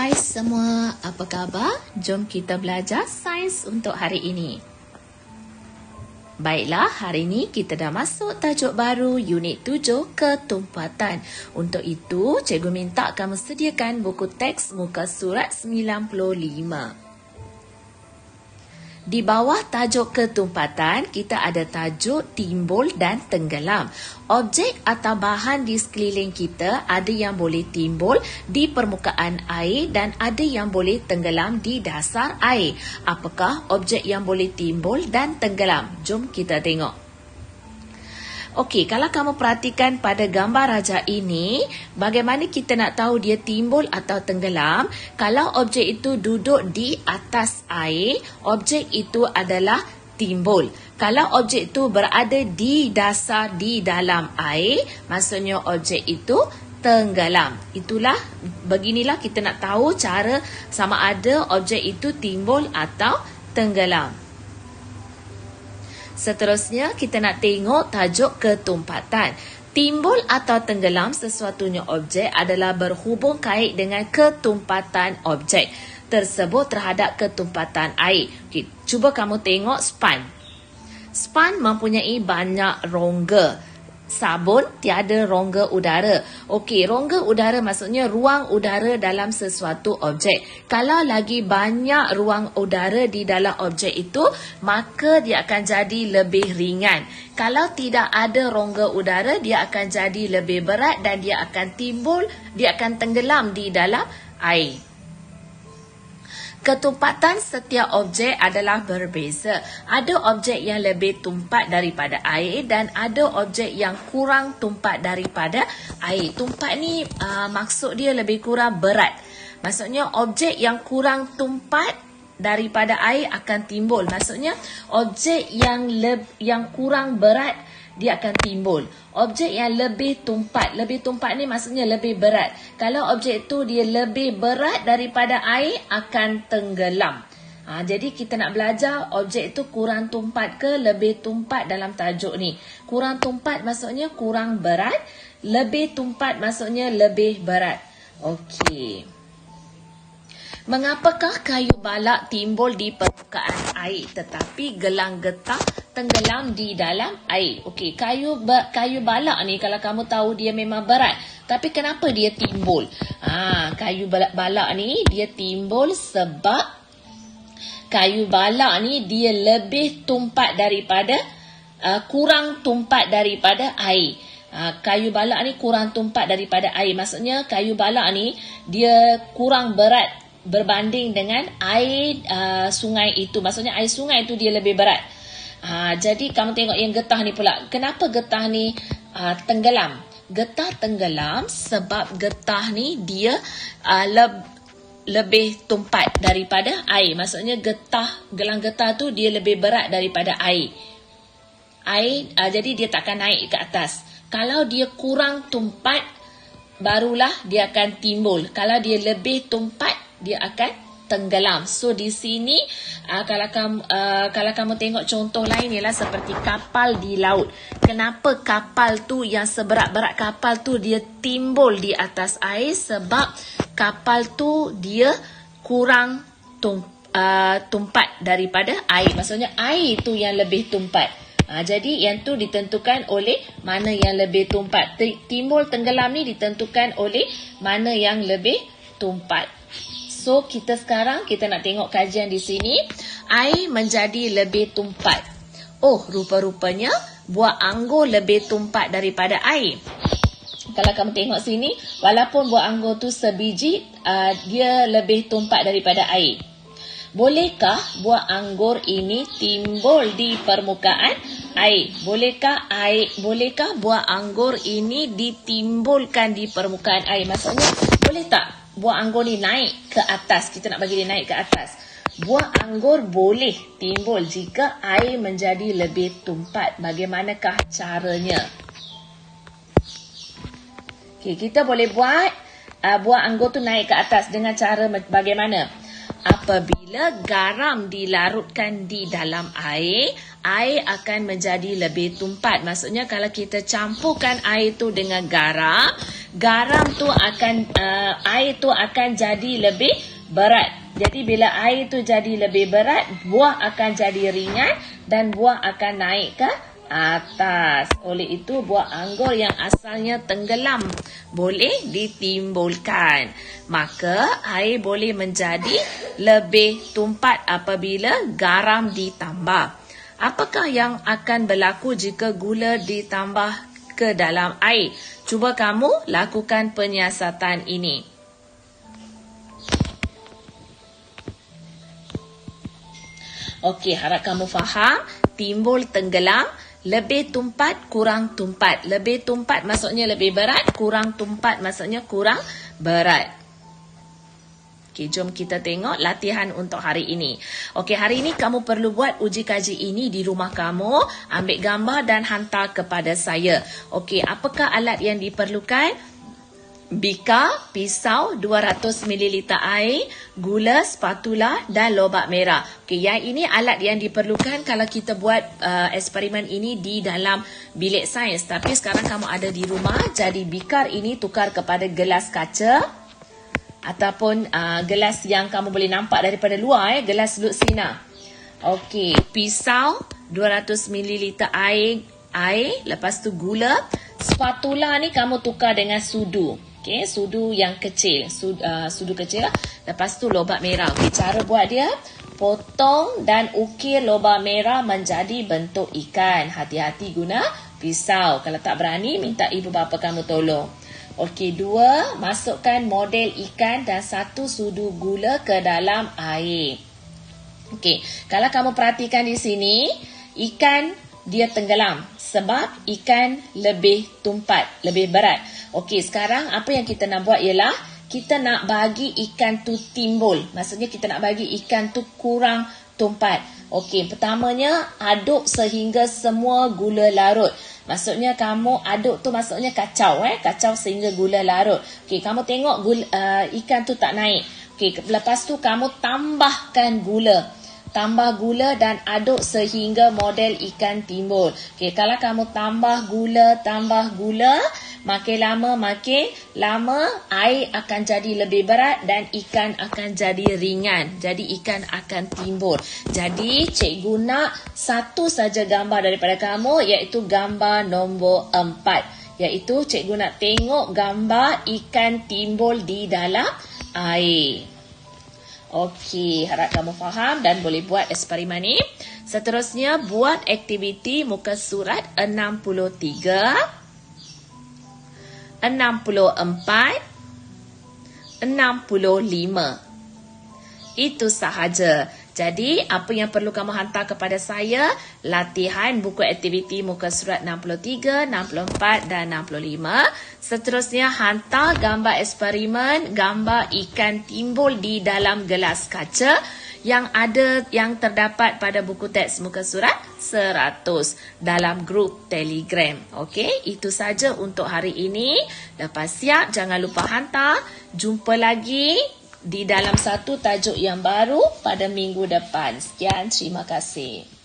Hai semua, apa khabar? Jom kita belajar sains untuk hari ini. Baiklah, hari ini kita dah masuk tajuk baru unit 7, ketumpatan. Untuk itu, cikgu minta kamu sediakan buku teks muka surat 95. Di bawah tajuk ketumpatan, kita ada tajuk timbul dan tenggelam. Objek atau bahan di sekeliling kita ada yang boleh timbul di permukaan air dan ada yang boleh tenggelam di dasar air. Apakah objek yang boleh timbul dan tenggelam? Jom kita tengok. Okey, kalau kamu perhatikan pada gambar raja ini, bagaimana kita nak tahu dia timbul atau tenggelam? Kalau objek itu duduk di atas air, objek itu adalah timbul. Kalau objek itu berada di dasar di dalam air, maksudnya objek itu tenggelam. Beginilah kita nak tahu cara sama ada objek itu timbul atau tenggelam. Seterusnya, kita nak tengok tajuk ketumpatan. Timbul atau tenggelam sesuatunya objek adalah berhubung kait dengan ketumpatan objek tersebut terhadap ketumpatan air. Okay, cuba kamu tengok span. Span mempunyai banyak rongga. Sabun tiada rongga udara. Okey, rongga udara maksudnya ruang udara dalam sesuatu objek. Kalau lagi banyak ruang udara di dalam objek itu, maka dia akan jadi lebih ringan. Kalau tidak ada rongga udara, dia akan jadi lebih berat dan dia akan tenggelam di dalam air. Ketumpatan setiap objek adalah berbeza. Ada objek yang lebih tumpat daripada air dan ada objek yang kurang tumpat daripada air. Tumpat ni maksud dia lebih kurang berat. Maksudnya objek yang kurang tumpat daripada air akan timbul. Maksudnya objek yang kurang berat dia akan timbul. Objek yang lebih tumpat ni maksudnya lebih berat. Kalau objek tu dia lebih berat daripada air akan tenggelam. Jadi kita nak belajar objek itu kurang tumpat ke lebih tumpat dalam tajuk ni. Kurang tumpat maksudnya kurang berat, lebih tumpat maksudnya lebih berat. Okey. Mengapakah kayu balak timbul di permukaan air tetapi gelang getah tenggelam di dalam air? Okey, kayu balak ni kalau kamu tahu dia memang berat. Tapi kenapa dia timbul? Kayu balak ni dia timbul sebab kayu balak ni dia lebih tumpat daripada kurang tumpat daripada air. Kayu balak ni kurang tumpat daripada air. Maksudnya kayu balak ni dia kurang berat berbanding dengan air sungai itu. Maksudnya air sungai itu dia lebih berat. Jadi kamu tengok yang getah ni pula. Kenapa getah ni tenggelam? Getah tenggelam sebab getah ni dia lebih tumpat daripada air. Maksudnya gelang getah tu dia lebih berat daripada air. Jadi dia takkan naik ke atas. Kalau dia kurang tumpat, barulah dia akan timbul. Kalau dia lebih tumpat, dia akan tenggelam. So di sini kalau kamu tengok contoh lain ialah seperti kapal di laut. Kenapa kapal tu yang seberat-berat kapal tu dia timbul di atas air? Sebab kapal tu dia kurang tumpat daripada air. Maksudnya air tu yang lebih tumpat. Jadi yang tu ditentukan oleh mana yang lebih tumpat. Timbul tenggelam ni ditentukan oleh mana yang lebih tumpat. So, sekarang kita nak tengok kajian di sini. Air menjadi lebih tumpat. Oh, rupa-rupanya buah anggur lebih tumpat daripada air. Kalau kamu tengok sini, walaupun buah anggur tu sebiji, dia lebih tumpat daripada air. Bolehkah buah anggur ini timbul di permukaan air? Bolehkah buah anggur ini ditimbulkan di permukaan air? Maksudnya, boleh tak buah anggur ni naik ke atas? Kita nak bagi dia naik ke atas. Buah anggur boleh timbul jika air menjadi lebih tumpat. Bagaimanakah caranya? Kita boleh buat buah anggur tu naik ke atas dengan cara bagaimana? apabila garam dilarutkan di dalam air, air akan menjadi lebih tumpat. Maksudnya kalau kita campurkan air tu dengan garam, air tu akan jadi lebih berat. Jadi bila air tu jadi lebih berat, buah akan jadi ringan dan buah akan naik ke atas. Oleh itu buah anggur yang asalnya tenggelam boleh ditimbulkan. Maka air boleh menjadi lebih tumpat apabila garam ditambah. Apakah yang akan berlaku jika gula ditambah ke dalam air? Cuba kamu lakukan penyiasatan ini. Okey, harap kamu faham. Timbul tenggelam, lebih tumpat, kurang tumpat. Lebih tumpat maksudnya lebih berat, kurang tumpat maksudnya kurang berat. Okey, jom kita tengok latihan untuk hari ini. Okey, hari ini kamu perlu buat uji kaji ini di rumah kamu. Ambil gambar dan hantar kepada saya. Okey, apakah alat yang diperlukan? Bika, pisau, 200 ml air, gula, spatula dan lobak merah. Okey, yang ini alat yang diperlukan kalau kita buat eksperimen ini di dalam bilik sains. Tapi sekarang kamu ada di rumah, jadi bikar ini tukar kepada gelas kaca ataupun gelas yang kamu boleh nampak daripada luar, gelas Luxina. Okey, pisau, 200 ml air, lepas tu gula. Spatula ni kamu tukar dengan sudu. Okey, sudu yang kecil, sudu kecil. Lepas tu lobak merah. Okey, cara buat dia, potong dan ukir lobak merah menjadi bentuk ikan. Hati-hati guna pisau. Kalau tak berani, minta ibu bapa kamu tolong. Okey, 2, masukkan model ikan dan 1 sudu gula ke dalam air. Okey, kalau kamu perhatikan di sini, ikan dia tenggelam sebab ikan lebih tumpat, lebih berat. Okey, sekarang apa yang kita nak buat ialah kita nak bagi ikan tu timbul. Maksudnya kita nak bagi ikan tu kurang tumpat. Okey, pertamanya aduk sehingga semua gula larut. Maksudnya kamu aduk tu maksudnya kacau, kacau sehingga gula larut. Okey, kamu tengok ikan tu tak naik. Okey, lepas tu kamu tambahkan gula. Tambah gula dan aduk sehingga model ikan timbul. Okey, kalau kamu tambah gula, makin lama air akan jadi lebih berat dan ikan akan jadi ringan. Jadi ikan akan timbul. Jadi cikgu nak satu saja gambar daripada kamu, iaitu gambar nombor 4. Iaitu cikgu nak tengok gambar ikan timbul di dalam air. Okey, harap kamu faham dan boleh buat eksperimen ni. Seterusnya, buat aktiviti muka surat 63, 64, 65. Itu sahaja. Jadi, apa yang perlu kamu hantar kepada saya? Latihan buku aktiviti muka surat 63, 64 dan 65. Seterusnya, hantar gambar eksperimen, gambar ikan timbul di dalam gelas kaca yang terdapat pada buku teks muka surat 100 dalam grup Telegram. Okey, itu saja untuk hari ini. Lepas siap, jangan lupa hantar. Jumpa lagi di dalam satu tajuk yang baru pada minggu depan. Sekian, terima kasih.